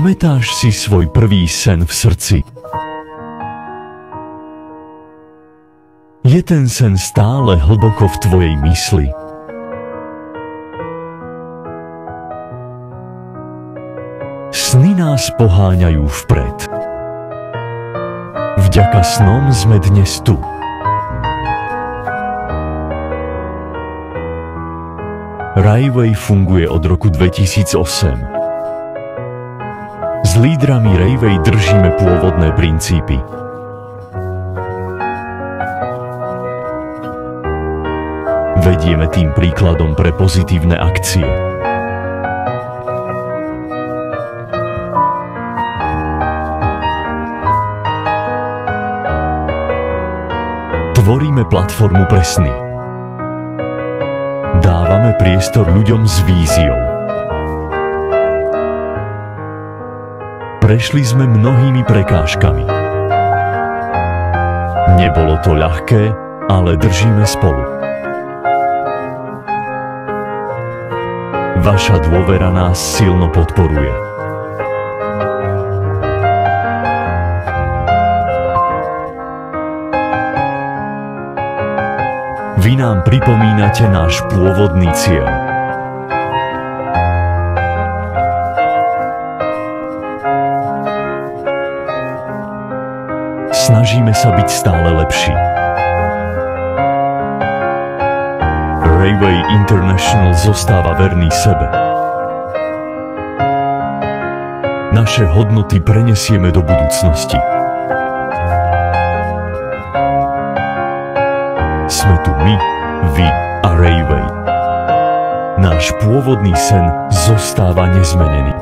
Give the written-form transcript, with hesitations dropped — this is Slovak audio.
Pamätáš si svoj prvý sen v srdci? Je ten sen stále hlboko v tvojej mysli? Sny nás poháňajú vpred. Vďaka snom sme dnes tu. Railway funguje od roku 2008. S lídrami Railway držíme pôvodné princípy. Vedieme tým príkladom pre pozitívne akcie. Tvoríme platformu pre sny. Dávame priestor ľuďom s víziou. Prešli sme mnohými prekážkami. Nebolo to ľahké, ale držíme spolu. Vaša dôvera nás silno podporuje. Vy nám pripomínate náš pôvodný cieľ. Snažíme sa byť stále lepší. Railway International zostáva verný sebe. Naše hodnoty prenesieme do budúcnosti. Sme tu my, vy a Railway. Náš pôvodný sen zostáva nezmenený.